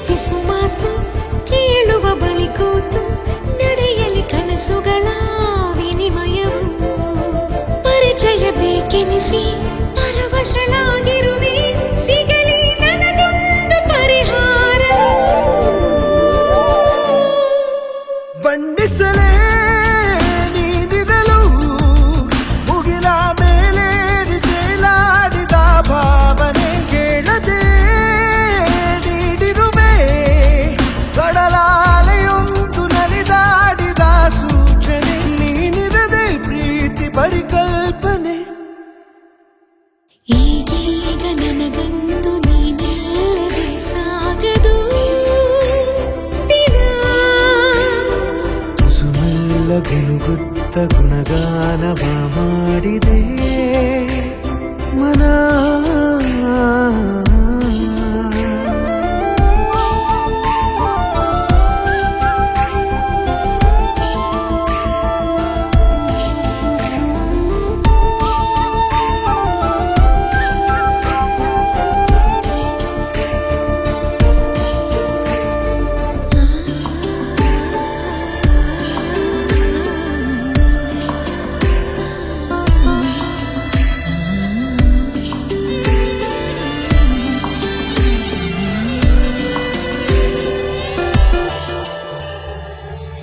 ನೆನಪಿಸು ಮಾತು ಕೇಳುವ ಬಳಿ ಕೂತು ನಡೆಯಲಿ ಕನಸುಗಳ ವಿನಿಮಯವು ಪರಿಚಯ ಬೇಕೆನಿಸಿ ಪರವಶಳಾಗಿರುವೆ ಸಿಗಲಿ ನನಗೊಂದು ಪರಿಹಾರ ಬಣ್ಣಿಸಲೇ ನೀನಿರಲು ಮುಗಿಲ ಮೇಲೆ ತೇಲಾಡಿದ ಭಾವನೆ ಕೇಳದೆ ನೀಡಿರುವೆ ಕಡಲಾಲೆಯೊಂದು ನಲಿದಾಡಿದ ಸೂಚನೆ ನೀನಿರದೆ ಪ್ರೀತಿ ಪರಿಕಲ್ಪನೆ ಈಗೀಗ ನನಗಂತೂ ನೀನಿಲ್ಲದೆ ಸಾಗದು ದಿನ ತುಸುಮೆಲ್ಲ ಗುನುಗುತ್ತ ಗುಣಗಾನವ ಮಾಡಿದೆ ಮನ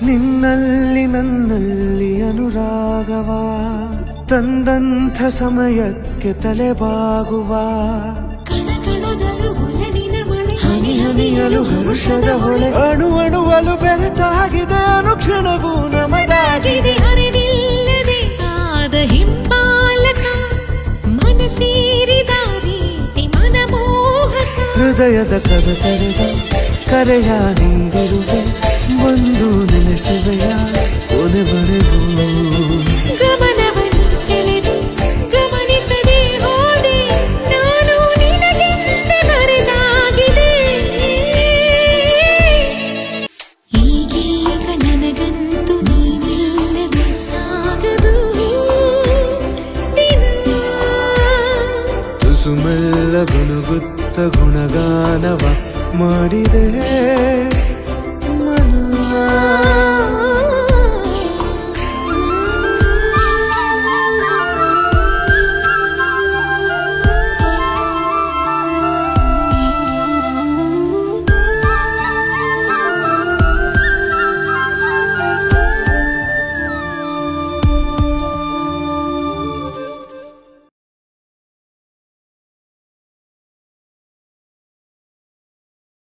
ನಿನ್ನಲ್ಲಿ ನನ್ನಲ್ಲಿ ಅನುರಾಗವ ತಂದಂಥ ಸಮಯಕ್ಕೆ ತಲೆಬಾಗುವ ಕಣಕಣದಲು ಒಲವಿನ ಮಳೆ ಹನಿ ಹನಿಯಲು ಹರುಷದ ಹೊಳೆ ಅಣು ಅಣುವಲು ಬೆರೆತಾಗಿದೆ ಅನುಕ್ಷಣವೂ ನಮದಾಗಿದೆ ಅರಿವಿಲ್ಲದೆ ಆದ ಹಿಂಪಾಲಕ ಮನಸೇರಿದ ರೀತಿ ಮನಮೋಹಕ ಹೃದಯದ ಕದ ತೆರೆದ ಕರೆಯ ನೀಡಿರುವೆ ಬಂದು ನೆಲೆಸುವೆಯ ಕೊನೆವರೆಗೂ ಗಮನವನ್ನು ಸೆಳೆದು ಗಮನಿಸದೆ ಹೋದೆ ನಾನು ನಿನಗೆಂದೇ ಬರೆದಾಗಿದೆ ಈಗೀಗ ನನಗಂತೂ ನೀನಿಲ್ಲದೆ ಸಾಗದು ದಿನ ತುಸುಮೆಲ್ಲ ಗುನುಗುತ್ತ ಗುಣಗಾನವ ಮಾಡಿದೆ